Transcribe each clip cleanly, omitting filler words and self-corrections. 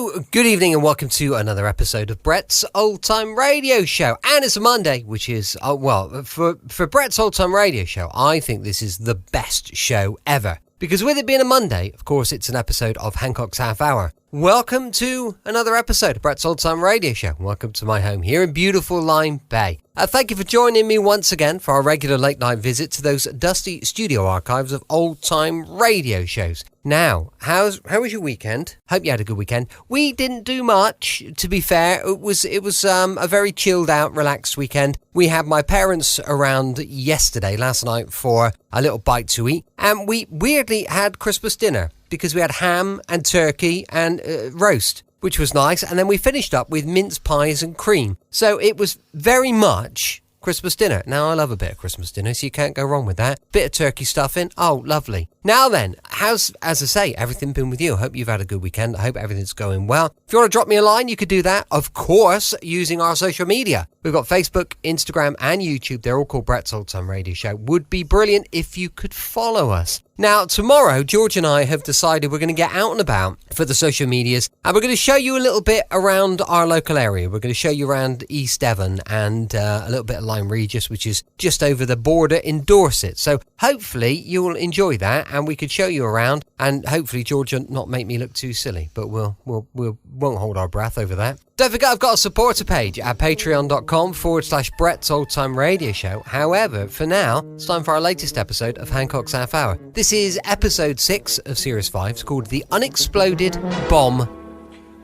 Hello, good evening and welcome to another episode of Brett's Old Time Radio Show. And it's a Monday, which is, for Brett's Old Time Radio Show, I think this is the best show ever. Because with it being a Monday, of course, it's an episode of Hancock's Half Hour. Welcome to another episode of Brett's Old Time Radio Show. Welcome to my home here in beautiful Lyme Bay. Thank you for joining me once again for our regular late night visit to those dusty studio archives of old time radio shows. Now, how was your weekend? Hope you had a good weekend. We didn't do much, to be fair. It was a very chilled out, relaxed weekend. We had my parents around last night, for a little bite to eat, and we weirdly had Christmas dinner because we had ham and turkey and roast, which was nice, and then we finished up with mince pies and cream. So it was very much Christmas dinner. Now, I love a bit of Christmas dinner, so you can't go wrong with that. Bit of turkey stuffing. Oh, lovely. Now then, how's, as I say, everything been with you? I hope you've had a good weekend. I hope everything's going well. If you want to drop me a line, you could do that, of course, using our social media. We've got Facebook, Instagram, and YouTube. They're all called Brett's Old Time Radio Show. Would be brilliant if you could follow us. Now, tomorrow, George and I have decided we're going to get out and about for the social medias, and we're going to show you a little bit around our local area. We're going to show you around East Devon and a little bit of Lyme Regis, which is just over the border in Dorset. So hopefully you'll enjoy that, and we could show you around, and hopefully George will not make me look too silly, but we won't hold our breath over that. Don't forget, I've got a supporter page at patreon.com/Brett's Old Time Radio Show. However, for now, it's time for our latest episode of Hancock's Half Hour. This is episode 6 of Series 5. It's called The Unexploded Bomb.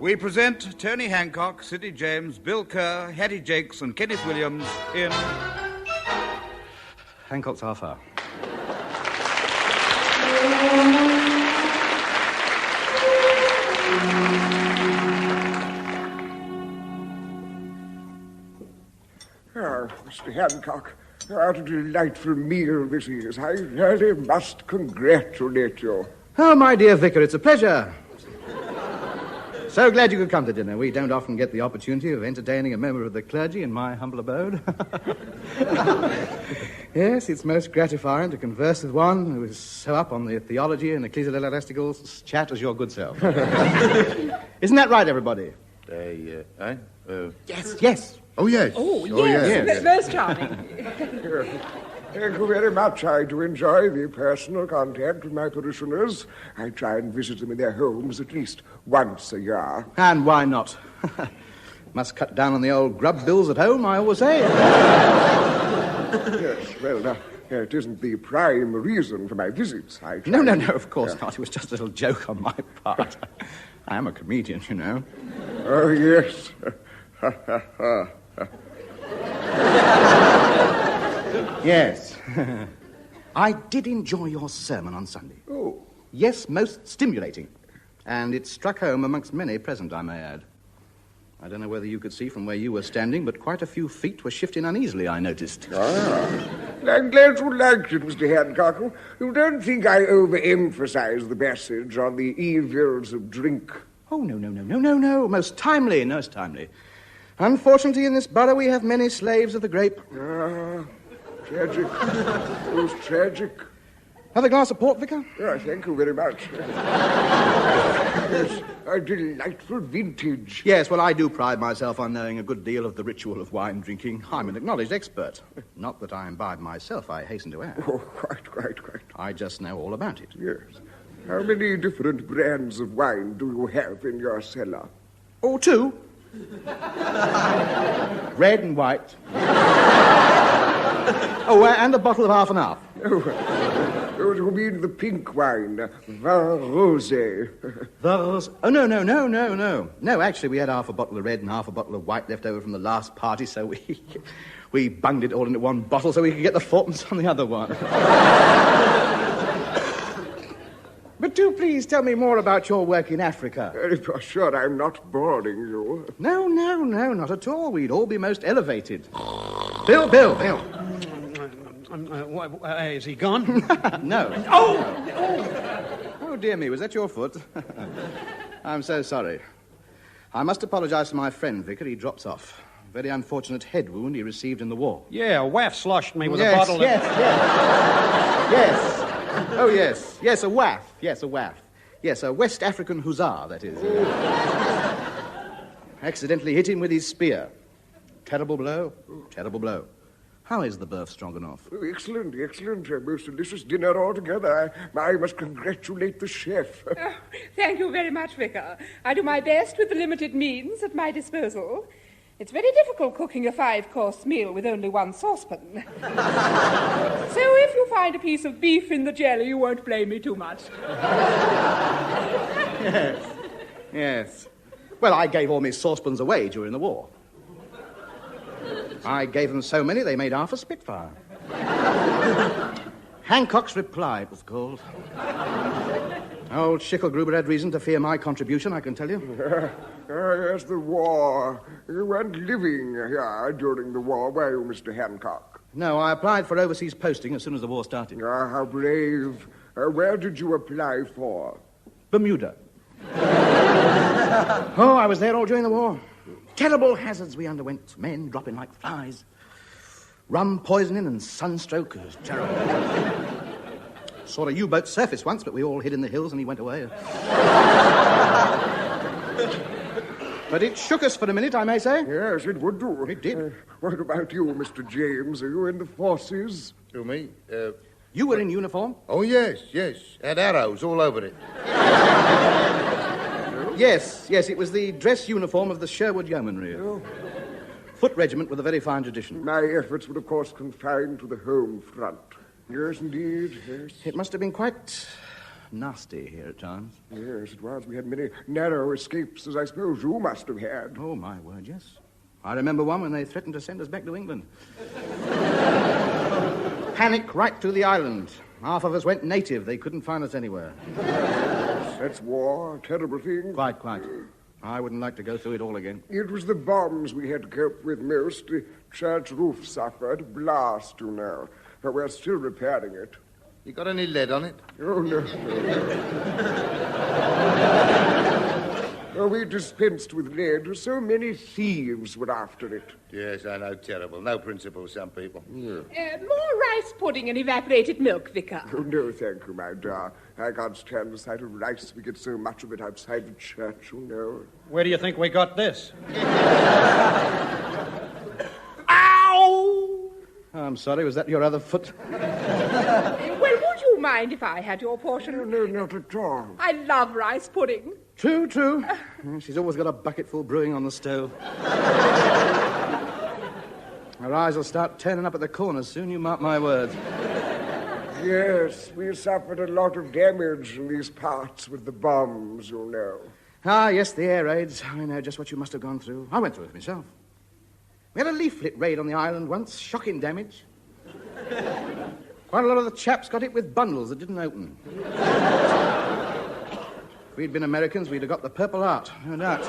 We present Tony Hancock, Sidney James, Bill Kerr, Hattie Jakes, and Kenneth Williams in Hancock's Half Hour. Oh, Mr. Hancock, what a delightful meal this is. I really must congratulate you. Oh, my dear Vicar, it's a pleasure. So glad you could come to dinner. We don't often get the opportunity of entertaining a member of the clergy in my humble abode. Yes, it's most gratifying to converse with one who is so up on the theology and ecclesiastical chat as your good self. Isn't that right, everybody? Yes. Oh, yes. Oh, yes. Most charming. Thank you very much. I do enjoy the personal contact with my parishioners. I try and visit them in their homes at least once a year. And why not? Must cut down on the old grub bills at home, I always say. Yes, well, it isn't the prime reason for my visits. No, of course not. It was just a little joke on my part. I am a comedian, you know. Oh, yes. Yes. I did enjoy your sermon on Sunday. Oh. Yes, most stimulating. And it struck home amongst many present, I may add. I don't know whether you could see from where you were standing, but quite a few feet were shifting uneasily, I noticed. I'm glad you liked it, Mr. Hancock. You don't think I overemphasize the message on the evils of drink? Oh, no. Most timely. Unfortunately, in this borough, we have many slaves of the grape. Tragic. Most tragic. Have a glass of port, Vicar? Oh, thank you very much. Yes, a delightful vintage. Yes, well, I do pride myself on knowing a good deal of the ritual of wine drinking. I'm an acknowledged expert. Not that I imbibe myself, I hasten to add. Oh, quite. I just know all about it. Yes. How many different brands of wine do you have in your cellar? Oh, 2. Red and white. Oh, and a bottle of half and half. Oh, you mean the pink wine, vin rosé. Oh, no. No, actually, we had half a bottle of red and half a bottle of white left over from the last party, so we bunged it all into one bottle so we could get the fourpence on the other one. But do please tell me more about your work in Africa. For sure, I'm not boring you. No, not at all. We'd all be most elevated. Bill. Is he gone? No. Oh, dear me, was that your foot? I'm so sorry. I must apologize to my friend, Vicar. He drops off. Very unfortunate head wound he received in the war. Yeah, a waff sloshed me with a bottle of... Yes. Oh, yes. Yes, a waff. Yes, a West African hussar, that is. Accidentally hit him with his spear. Terrible blow, terrible blow. How is the berth stroganoff? Oh, excellent, excellent. A most delicious dinner altogether. I must congratulate the chef. Oh, thank you very much, Vicar. I do my best with the limited means at my disposal. It's very difficult cooking a 5-course meal with only one saucepan. So if you find a piece of beef in the jelly, you won't blame me too much. Yes, yes. Well, I gave all my saucepans away during the war. I gave them so many they made half a Spitfire. Hancock's Reply, it was called. Old Schicklgruber had reason to fear my contribution, I can tell you. Yes, the war. You weren't living here during the war, were you, Mr. Hancock? No, I applied for overseas posting as soon as the war started. Ah, how brave. Where did you apply for? Bermuda. Oh, I was there all during the war. Terrible hazards we underwent. Men dropping like flies. Rum poisoning and sunstroke. It was terrible. Saw a U-boat surface once, but we all hid in the hills and he went away. But it shook us for a minute, I may say. Yes, it would do. It did. What about you, Mr. James? Are you in the forces? To me? You were in uniform? Oh, yes. Had arrows all over it. Yes, it was the dress uniform of the Sherwood Yeomanry. Oh. Foot regiment with a very fine tradition. My efforts were, of course, confined to the home front. Yes, indeed, yes. It must have been quite nasty here at times. Yes, it was. We had many narrow escapes, as I suppose you must have had. Oh, my word, yes. I remember one when they threatened to send us back to England. Panic right through the island. Half of us went native. They couldn't find us anywhere. That's war, a terrible thing. Quite. I wouldn't like to go through it all again. It was the bombs we had to cope with most. The church roof suffered a blast, you know. But we're still repairing it. You got any lead on it? Oh, no. We dispensed with lead. So many thieves were after it. Yes, I know, terrible. No principle, some people. More rice pudding and evaporated milk, Vicar. Oh, no, thank you, my dear. I can't stand the sight of rice. We get so much of it outside the church, you know. Where do you think we got this? Ow! I'm sorry, was that your other foot? Well, would you mind if I had your portion? No, not at all. I love rice pudding. True. She's always got a bucketful brewing on the stove. Her eyes will start turning up at the corners soon, you mark my words. Yes, we suffered a lot of damage in these parts with the bombs, you know. Ah, yes, the air raids. I know just what you must have gone through. I went through it myself. We had a leaflet raid on the island once. Shocking damage. Quite a lot of the chaps got hit with bundles that didn't open. If we'd been Americans, we'd have got the Purple Heart. No doubt.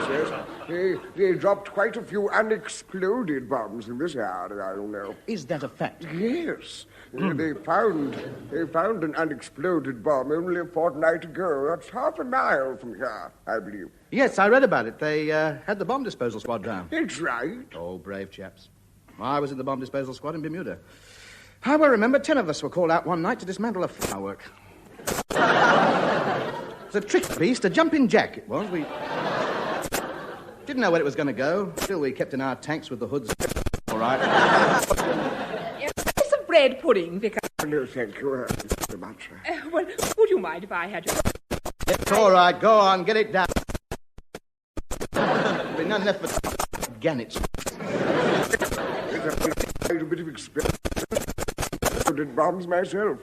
Yes. They dropped quite a few unexploded bombs in this area, I don't know. Is that a fact? Yes. They found an unexploded bomb only a fortnight ago. That's half a mile from here, I believe. Yes, I read about it. They had the bomb disposal squad down. That's right. Oh, brave chaps. I was in the bomb disposal squad in Bermuda. I well remember 10 of us were called out one night to dismantle a firework. It was a trick piece, a jumping jack it was. We didn't know where it was going to go. Still, we kept in our tanks with the hoods. All right. It's a bread pudding, Vicar. No, thank you very much. Well, would you mind if I had your... It's all right. Go on, get it down. There'll be none left but gannets. I had a bit of experience with bombs myself.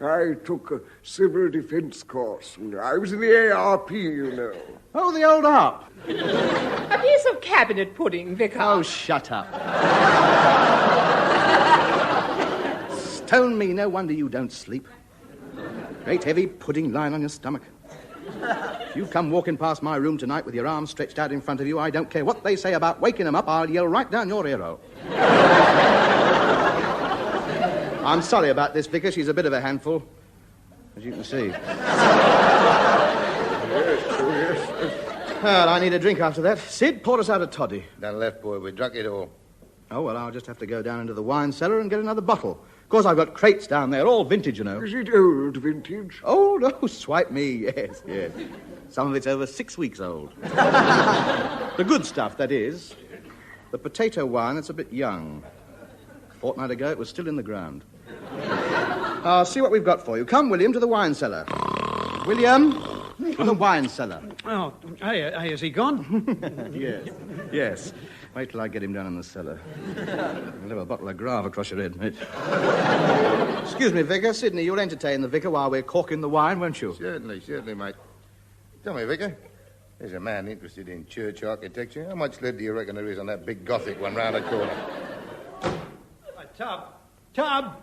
I took a civil defense course. I was in the ARP, you know. Oh, the old harp. A piece of cabinet pudding, Vicar. Oh, shut up. Stone me, no wonder you don't sleep. Great heavy pudding lying on your stomach. If you come walking past my room tonight with your arms stretched out in front of you, I don't care what they say about waking them up, I'll yell right down your ear-hole. I'm sorry about this, Vicar. She's a bit of a handful, as you can see. Well, I need a drink after that. Sid, pour us out a toddy. Done left, boy. We drunk it all. Oh, well, I'll just have to go down into the wine cellar and get another bottle. Of course, I've got crates down there, all vintage, you know. Is it old vintage? Oh, no, swipe me, yes. Some of it's over 6 weeks old. The good stuff, that is. The potato wine, that's a bit young. A fortnight ago, it was still in the ground. I'll see what we've got for you. Come, William, to the wine cellar. William, to the wine cellar. Oh, hey, has he gone? Yes. Wait till I get him down in the cellar. I'll have a bottle of Grave across your head, mate. Excuse me, Vicar. Sidney, you'll entertain the Vicar while we're corking the wine, won't you? Certainly, mate. Tell me, Vicar, there's a man interested in church architecture. How much lead do you reckon there is on that big Gothic one round the corner? Tub,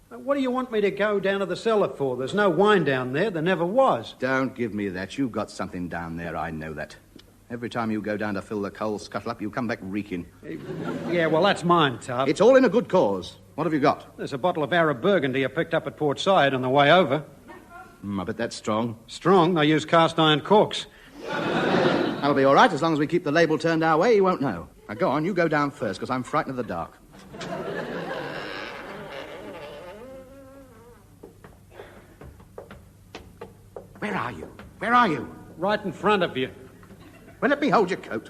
what do you want me to go down to the cellar for? There's no wine down there. There never was. Don't give me that. You've got something down there, I know that. Every time you go down to fill the coal scuttle up, you come back reeking. Yeah, well, that's mine, Tub. It's all in a good cause. What have you got? There's a bottle of Arab Burgundy I picked up at Port Said on the way over. I bet that's strong. Strong? They use cast iron corks. That'll be all right. As long as we keep the label turned our way, you won't know. Now, go on. You go down first, because I'm frightened of the dark. Where are you? Where are you? Right in front of you. Well, let me hold your coat.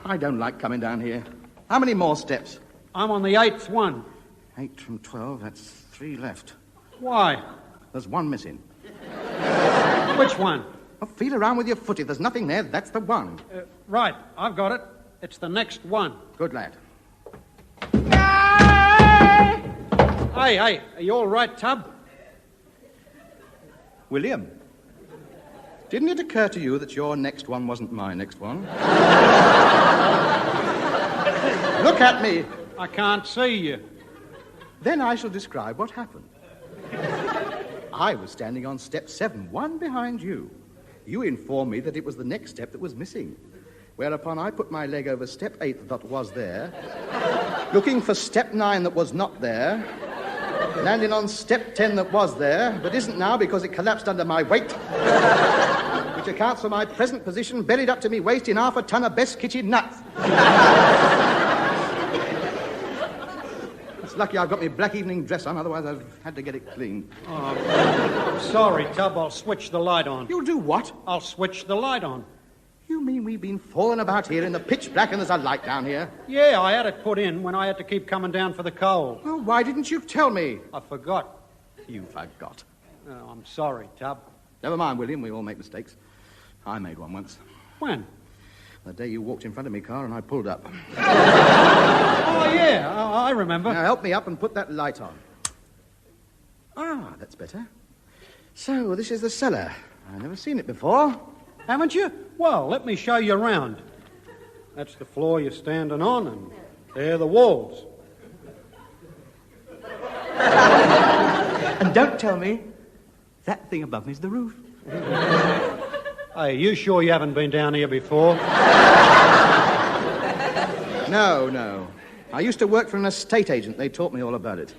I don't like coming down here. How many more steps? I'm on the 8th one. 8 from 12, that's 3 left. Why? There's 1 missing. Which one? Well, feel around with your foot. If there's nothing there, that's the one. Right, I've got it. It's the next one. Good lad. Hey, are you all right, Tub? William, didn't it occur to you that your next one wasn't my next one? Look at me. I can't see you. Then I shall describe what happened. I was standing on step 7, one behind you. You informed me that it was the next step that was missing. Whereupon I put my leg over step 8 that was there, looking for step 9 that was not there, landing on step 10 that was there, but isn't now because it collapsed under my weight, which accounts for my present position buried up to me waist in half a ton of best kitchen nuts. It's lucky I've got my black evening dress on, otherwise I've had to get it cleaned. Oh, I'm sorry, Tub. I'll switch the light on. You'll do what? I'll switch the light on. You mean we've been falling about here in the pitch black and there's a light down here? Yeah, I had it put in when I had to keep coming down for the coal. Well, why didn't you tell me? I forgot. You forgot. Oh, I'm sorry, Tub. Never mind, William. We all make mistakes. I made one once. When? The day you walked in front of me car and I pulled up. Oh, yeah, I remember. Now, help me up and put that light on. Ah, that's better. So, this is the cellar. I've never seen it before. Haven't you? Well, let me show you around. That's the floor you're standing on, and there are the walls. And don't tell me that thing above me is the roof. Hey, you sure you haven't been down here before? No. I used to work for an estate agent. They taught me all about it.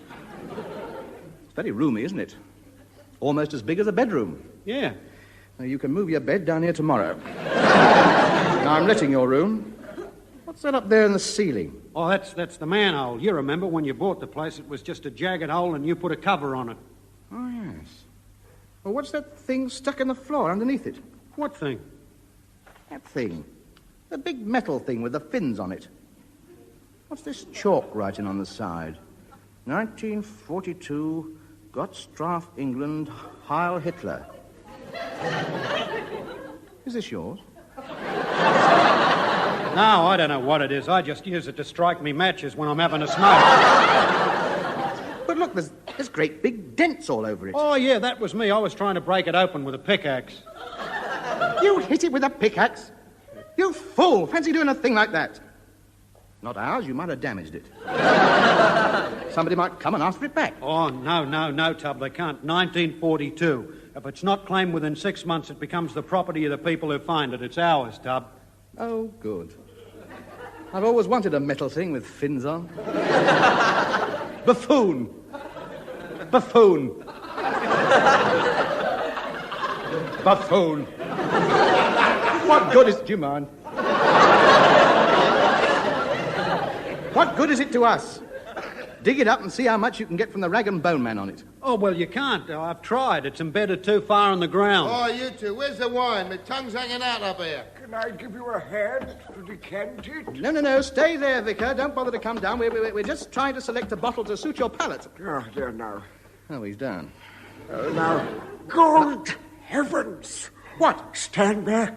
It's very roomy, isn't it? Almost as big as a bedroom. Yeah. Now, you can move your bed down here tomorrow. Now, I'm letting your room. What's that up there in the ceiling? Oh, that's the manhole. You remember when you bought the place, it was just a jagged hole and you put a cover on it. Oh, yes. Well, what's that thing stuck in the floor underneath it? What thing? That thing. The big metal thing with the fins on it. What's this chalk writing on the side? 1942, Gottstraff, England, Heil Hitler. Is this yours? No, I don't know what it is. I just use it to strike me matches when I'm having a smoke. But look, there's great big dents all over it. Oh, yeah, that was me. I was trying to break it open with a pickaxe. You hit it with a pickaxe? You fool! Fancy doing a thing like that. Not ours, you might have damaged it. Somebody might come and ask for it back. Oh, no, Tub, they can't. 1942. If it's not claimed within 6 months, it becomes the property of the people who find it. It's ours, Tub. Oh, good. I've always wanted a metal thing with fins on. Buffoon. Buffoon. Buffoon. What good is... Do you mind? What good is it to us? dig it up and see how much you can get from the rag and bone man on it. Oh, well, you can't. I've tried. It's embedded too far in the ground. Oh, you two, where's the wine? My tongue's hanging out up here. Can I give you a hand to decant it? No, stay there, Vicar. Don't bother to come down. We're just trying to select a bottle to suit your palate. Ah, there now. Oh, he's down. Now, good heavens! What? Stand back.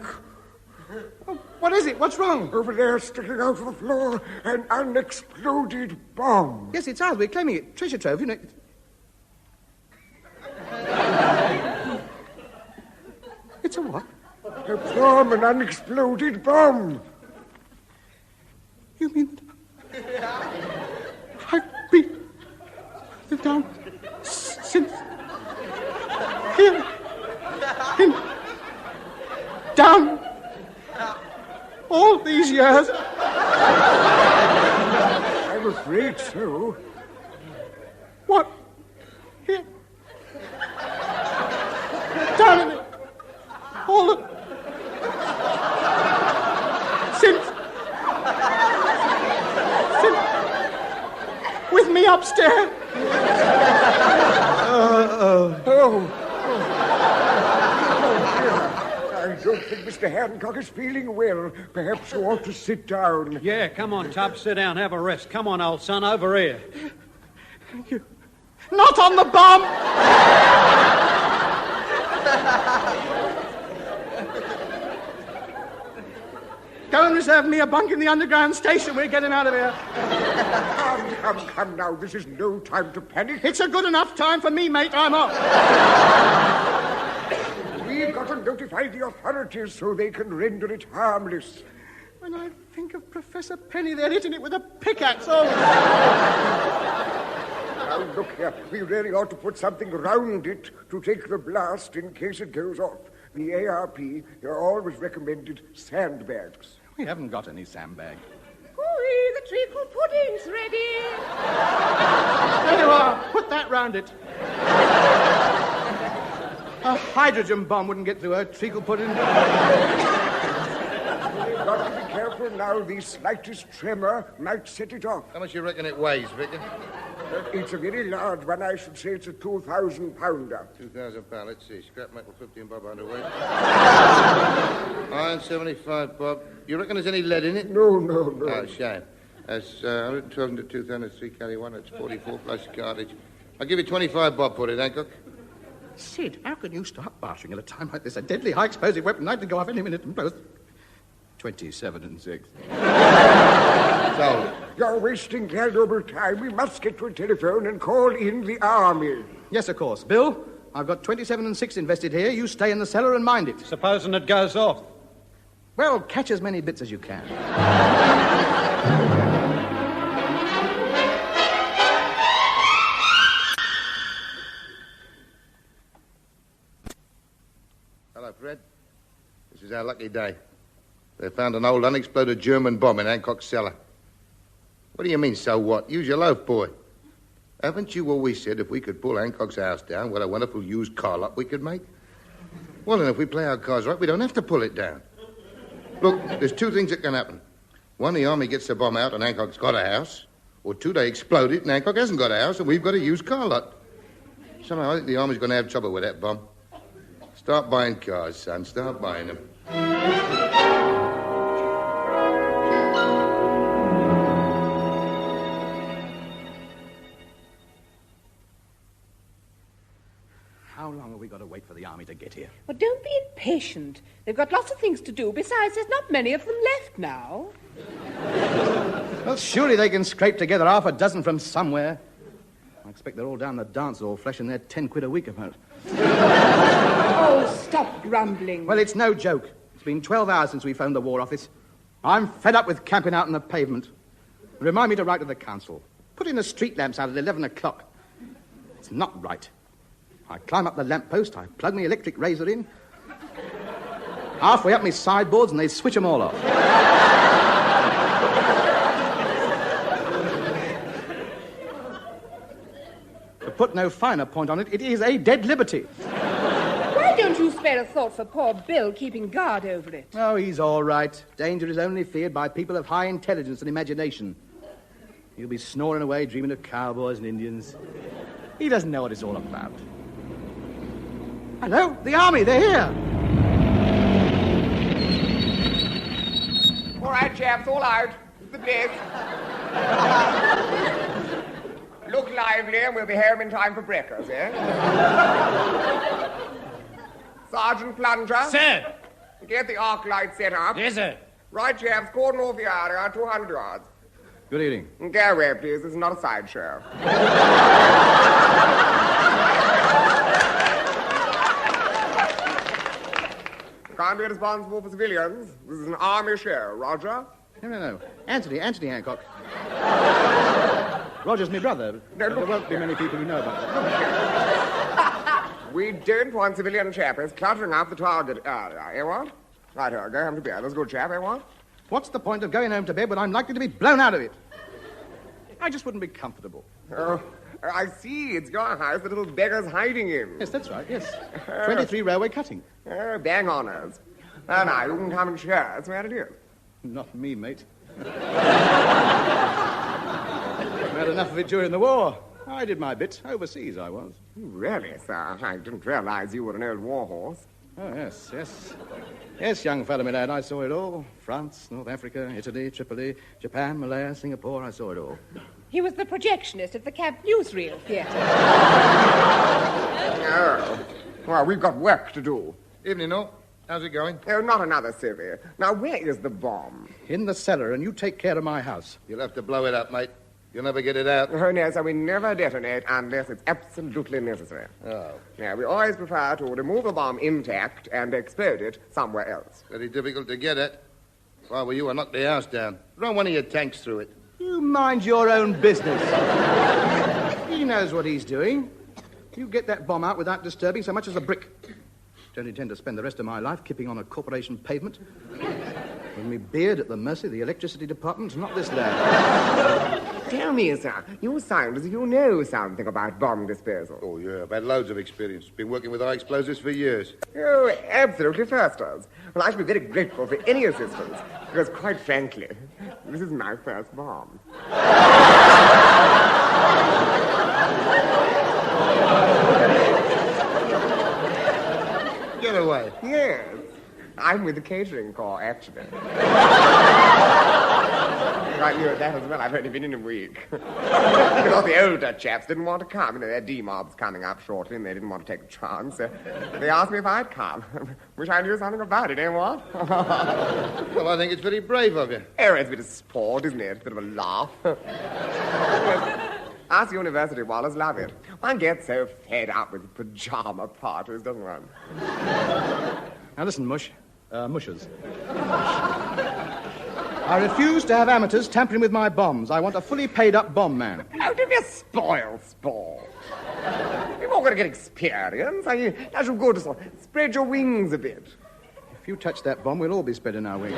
What is it? What's wrong? Over there, sticking out of the floor, an unexploded bomb. Yes, it's ours. We're claiming it. Treasure trove, you know. It's a what? A bomb, an unexploded bomb. You mean I've been down since here in down all these years? I'm afraid so. What? Here? Down in it? All of... Since... With me upstairs? I don't think Mr. Hancock is feeling well. Perhaps you ought to sit down. Yeah, come on, Tub, sit down, have a rest. Come on, old son, over here. Thank you. Not on the bomb! Go and reserve me a bunk in the underground station. We're getting out of here. Come now. This is no time to panic. It's a good enough time for me, mate. I'm off. We've got to notify the authorities so they can render it harmless. When I think of Professor Penny, they're hitting it with a pickaxe. Oh. Now, look here. We really ought to put something round it to take the blast in case it goes off. The ARP always recommended sandbags. We haven't got any sandbags. Hooey, the treacle pudding's ready. There you are. Put that round it. A hydrogen bomb wouldn't get through a treacle pudding. We've got to be careful now. The slightest tremor might set it off. How much you reckon it weighs, Vicar? It's a very large one. I should say it's a 2,000-pounder. 2,000 pounds. Let's see. Scrap metal, 15 bob underweight. Iron, 75 bob. You reckon there's any lead in it? No. Oh, shame. That's 112 into 203 carry one. That's 44 plus cartage. I'll give you 25 bob for it, Hancock. Sid, how can you start barshing at a time like this? A deadly high explosive weapon likely to go off any minute and both. 27 and 6. Sold. You're wasting valuable time. We must get to a telephone and call in the army. Yes, of course. Bill, I've got 27 and 6 invested here. You stay in the cellar and mind it. Supposing it goes off? Well, catch as many bits as you can. Hello, Fred. This is our lucky day. They found an old unexploded German bomb in Hancock's cellar. What do you mean, so what? Use your loaf, boy. Haven't you always said if we could pull Hancock's house down, what a wonderful used car lot we could make? Well, then, if we play our cards right, we don't have to pull it down. Look, there's two things that can happen. One, the army gets the bomb out and Hancock's got a house. Or two, they explode it and Hancock hasn't got a house and we've got a used car lot. Somehow I think the army's going to have trouble with that bomb. Start buying cars, son. Start buying them. How long have we got to wait for the army to get here? Well, don't be impatient. They've got lots of things to do. Besides, there's not many of them left now. Well, surely they can scrape together half a dozen from somewhere. I expect they're all down the dance hall, flashing their 10 quid a week about. Oh, stop grumbling. Well, it's no joke. It's been 12 hours since we phoned the War Office. I'm fed up with camping out on the pavement. Remind me to write to the council. Put in the street lamps out at 11 o'clock. It's not right. I climb up the lamp post, I plug my electric razor in. Halfway up my sideboards and they switch them all off. To put no finer point on it, it is a dead liberty. Why don't you spare a thought for poor Bill keeping guard over it? Oh, he's all right. Danger is only feared by people of high intelligence and imagination. He'll be snoring away, dreaming of cowboys and Indians. He doesn't know what it's all about. Hello, the army, they're here. All right, chaps, all out. The place. Look lively and we'll be home in time for breakfast, eh? Sergeant Plunger. Sir! Get the arc light set up. Yes, sir. Right, chaps, cordon off the area, 200 yards. Good evening. Go away, please. This is not a sideshow. Can't be responsible for civilians. This is an army show. Roger? No. Anthony Hancock. Roger's my brother. There won't be many people who know about that. We don't want civilian chappies cluttering up the target area, eh, what? Right, go home to bed. That's a good chap, eh, what? What's the point of going home to bed when I'm likely to be blown out of it? I just wouldn't be comfortable. Oh, I see. It's your house the little beggar's hiding in. Yes, that's right, yes. 23 railway cutting. Oh, bang on us. Now, you can come and share. That's where it is. Not me, mate. I had enough of it during the war. I did my bit. Overseas, I was. Really, sir? I didn't realize you were an old war horse. Oh, yes. Yes, young fellow, my lad, I saw it all. France, North Africa, Italy, Tripoli, Japan, Malaya, Singapore, I saw it all. He was the projectionist at the Camp Newsreel Theatre. Oh. Well, we've got work to do. Evening, all. How's it going? Oh, not another civvy. Now, where is the bomb? In the cellar, and you take care of my house. You'll have to blow it up, mate. You'll never get it out. Oh, no, sir, we never detonate unless it's absolutely necessary. Oh. Now, we always prefer to remove the bomb intact and explode it somewhere else. Very difficult to get at. If I were you, I'd knock the house down. Run one of your tanks through it. You mind your own business. He knows what he's doing. You get that bomb out without disturbing so much as a brick. Don't intend to spend the rest of my life kipping on a corporation pavement. With me beard at the mercy of the electricity department, not this lad. Tell me, sir, you sound as if you know something about bomb disposal. Oh, yeah, I've had loads of experience. Been working with high explosives for years. Oh, absolutely firsters. Well, I should be very grateful for any assistance, because quite frankly, this is my first bomb. Get away. Yes. I'm with the catering corps, actually. I knew that as well. I've only been in a week. Because the older chaps didn't want to come. You know, their D-mob's coming up shortly, and they didn't want to take a chance. So they asked me if I'd come. Wish I knew something about it, eh, what? Well, I think it's very brave of you. Oh, it's a bit of sport, isn't it? A bit of a laugh. Us university wallers love it. One gets so fed up with pajama parties, doesn't one? Now listen, mushers. I refuse to have amateurs tampering with my bombs. I want a fully paid-up bomb man. Oh, don't be a spoil sport. You're all going to get experience. You should go to spread your wings a bit. If you touch that bomb, we'll all be spreading our wings.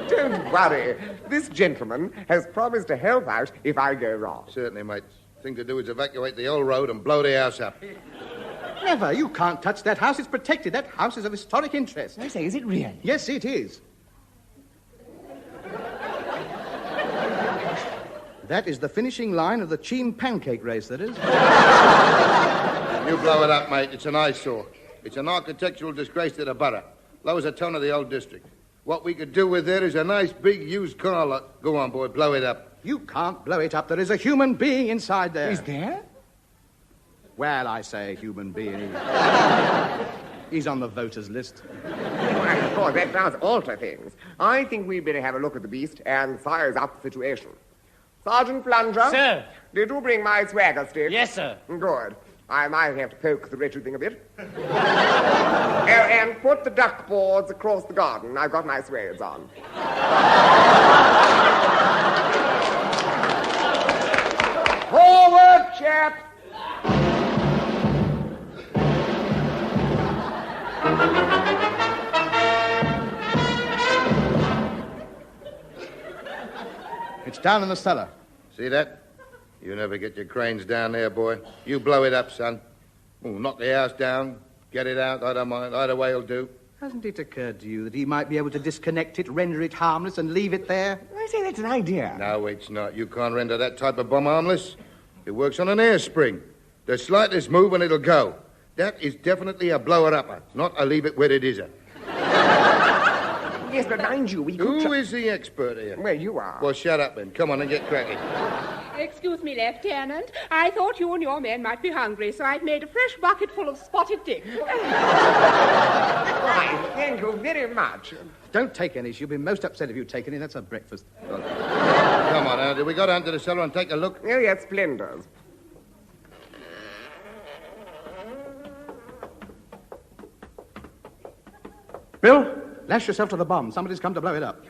Don't worry. This gentleman has promised to help out if I go wrong. Certainly, mate. Thing to do is evacuate the whole road and blow the house up. Never. You can't touch that house. It's protected. That house is of historic interest. I say, is it really? Yes, it is. That is the finishing line of the Cheam pancake race, that is. You blow it up, mate. It's an eyesore. It's an architectural disgrace to the borough. Lowers the tone of the old district. What we could do with it is a nice big used car lot. Go on, boy, blow it up. You can't blow it up. There is a human being inside there. Is there? Well, I say human being. He's on the voters' list. Why, of course, that does alter things. I think we'd better have a look at the beast and size up the situation. Sergeant Plunger? Sir? Did you bring my swagger stick? Yes, sir. Good. I might have to poke the wretched thing a bit. And put the duck boards across the garden. I've got my suedes on. Forward, chaps! It's down in the cellar. See that? You never get your cranes down there, boy. You blow it up, son. Ooh, knock the house down, get it out, I don't mind. Either way will do. Hasn't it occurred to you that he might be able to disconnect it, render it harmless, and leave it there? I say that's an idea. No, it's not. You can't render that type of bomb harmless. It works on an air spring. The slightest move and it'll go. That is definitely a blower-upper, not a leave it where it is. Yes, but mind you, we could... Who is the expert here? Well, you are. Well, shut up then. Come on and get cracking. Excuse me, Lieutenant. I thought you and your men might be hungry, so I've made a fresh bucket full of spotted dick. Why, thank you very much. Don't take any. She'll be most upset if you take any. That's her breakfast. Come on, now. Did we go down to the cellar and take a look? Oh, yes, splendid. Bill, lash yourself to the bomb. Somebody's come to blow it up.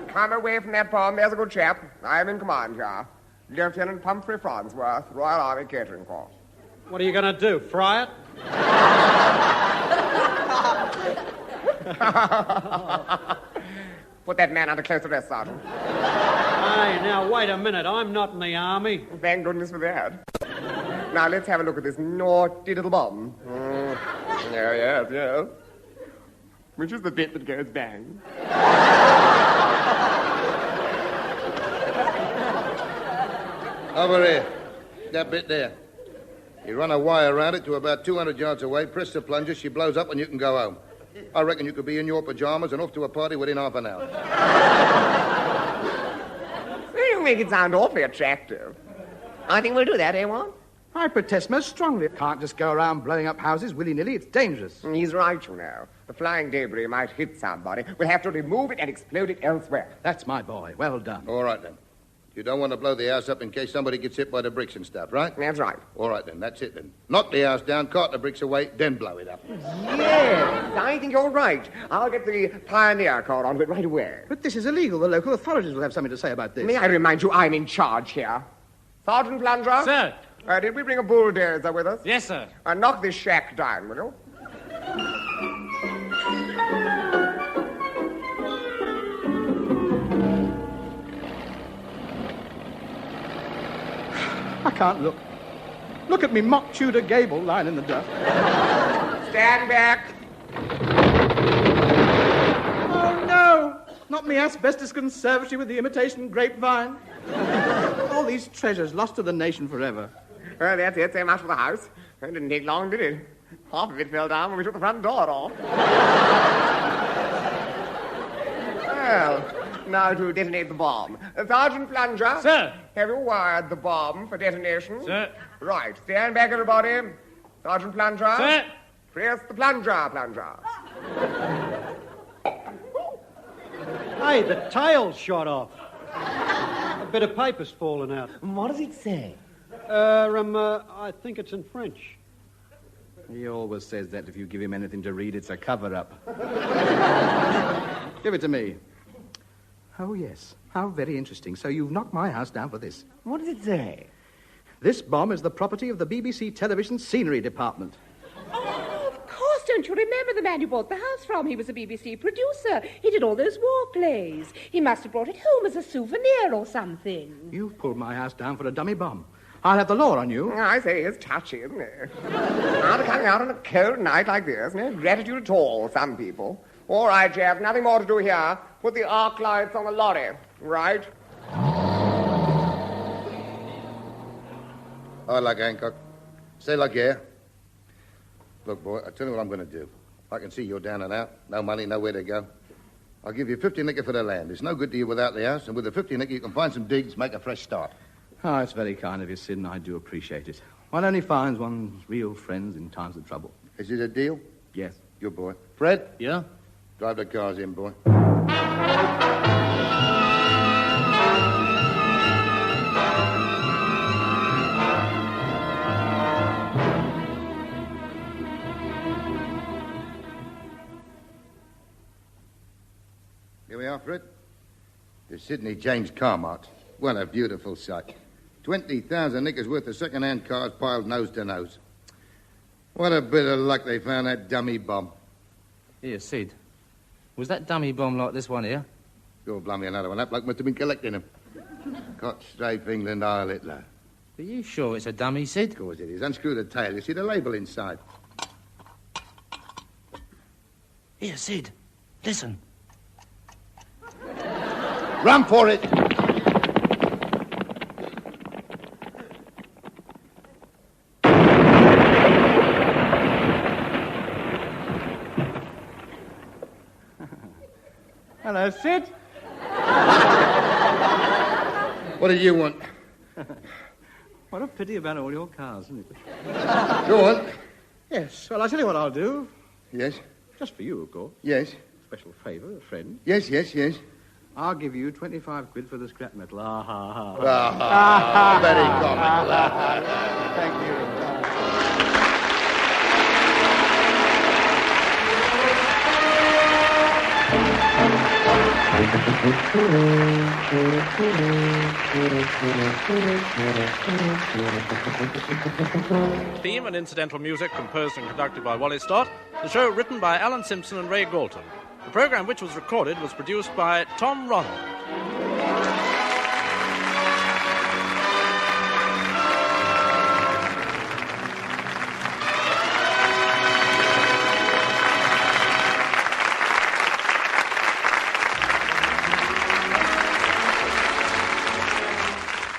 Come away from that bomb. There's a good chap. I'm in command here. Lieutenant Pumphrey Farnsworth, Royal Army Catering Corps. What are you going to do, fry it? Put that man under close arrest, Sergeant. Hey, now, wait a minute. I'm not in the army. Thank goodness for that. Now, let's have a look at this naughty little bomb. Yes. Which is the bit that goes bang? Over here. That bit there. You run a wire around it to about 200 yards away, press the plunger, she blows up, and you can go home. I reckon you could be in your pajamas and off to a party within half an hour. Well, you make it sound awfully attractive. I think we'll do that, eh, Juan? I protest most strongly. Can't just go around blowing up houses willy-nilly. It's dangerous. He's right, you know. The flying debris might hit somebody. We'll have to remove it and explode it elsewhere. That's my boy. Well done. All right, then. You don't want to blow the house up in case somebody gets hit by the bricks and stuff, right? That's right. All right, then. That's it, then. Knock the house down, cart the bricks away, then blow it up. Yes, I think you're right. I'll get the pioneer car onto it right away. But this is illegal. The local authorities will have something to say about this. May I remind you, I'm in charge here. Sergeant Plunger? Sir. Did we bring a bulldozer with us? Yes, sir. Knock this shack down, will you? I can't look. Look at me, mock Tudor gable lying in the dust. Stand back. Oh, no! Not me asbestos conservatory with the imitation grapevine. All these treasures lost to the nation forever. Well, that's it. So much for the house. It didn't take long, did it? Half of it fell down when we took the front door off. Well, now to detonate the bomb. Sergeant Plunger. Sir. Have you wired the bomb for detonation? Sir. Right. Stand back, everybody. Sergeant Plunger. Sir. Press the plunger. Hey, the tail's shot off. A bit of paper's fallen out. What does it say? I think it's in French. He always says that if you give him anything to read, it's a cover-up. Give it to me. Oh, yes. How very interesting. So you've knocked my house down for this. What does it say? This bomb is the property of the BBC Television Scenery Department. Oh, of course, don't you remember the man you bought the house from? He was a BBC producer. He did all those war plays. He must have brought it home as a souvenir or something. You've pulled my house down for a dummy bomb. I'll have the law on you. I say, it's touchy, isn't it? After coming out on a cold night like this, no gratitude at all, some people. All right, Jeff, nothing more to do here. Put the arc lights on the lorry, right? I like Hancock. Say like yeah. Look, boy, I'll tell you what I'm going to do. I can see you're down and out. No money, nowhere to go. I'll give you 50 nicker for the land. It's no good to you without the house, and with the 50 nicker you can find some digs, make a fresh start. Oh, it's very kind of you, Sid, and I do appreciate it. One only finds one's real friends in times of trouble. Is it a deal? Yes. Good boy. Fred? Yeah? Drive the cars in, boy. Here we are, Fred. The Sydney James car mart. What a beautiful sight. 20,000 nickers worth of second-hand cars piled nose to nose. What a bit of luck they found that dummy bomb. Here, Sid. Was that dummy bomb like this one here? You'll blow me another one. That bloke must have been collecting them. Got strafe England, Heil Hitler. Are you sure it's a dummy, Sid? Of course it is. Unscrew the tail. You see the label inside. Here, Sid. Listen. Run for it! Hello, Sid. What do you want? What a pity about all your cars, isn't it? Go on. Yes, well, I'll tell you what I'll do. Yes? Just for you, of course. Yes? Special favour, a friend. Yes, yes, yes. I'll give you 25 quid for the scrap metal. Ah, ha, ha. Ah, very comical. Thank you. Theme and incidental music composed and conducted by Wally Stott. The show written by Alan Simpson and Ray Galton. The program which was recorded was produced by Tom Ronald.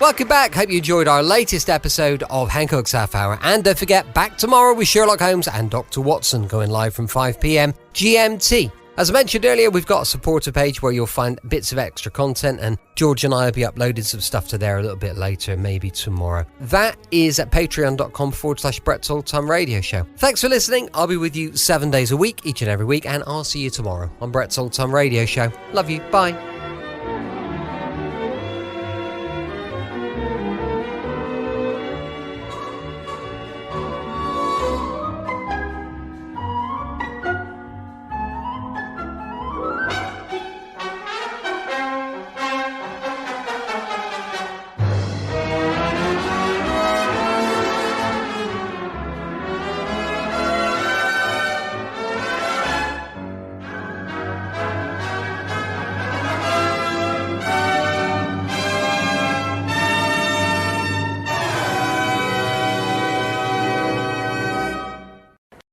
Welcome back. Hope you enjoyed our latest episode of Hancock's Half Hour. And don't forget, back tomorrow with Sherlock Holmes and Dr. Watson, going live from 5 p.m. GMT. As I mentioned earlier, we've got a supporter page where you'll find bits of extra content, and George and I will be uploading some stuff to there a little bit later, maybe tomorrow. That is at patreon.com/Brett's Old Time Radio Show. Thanks for listening. I'll be with you 7 days a week, each and every week, and I'll see you tomorrow on Brett's Old Time Radio Show. Love you. Bye.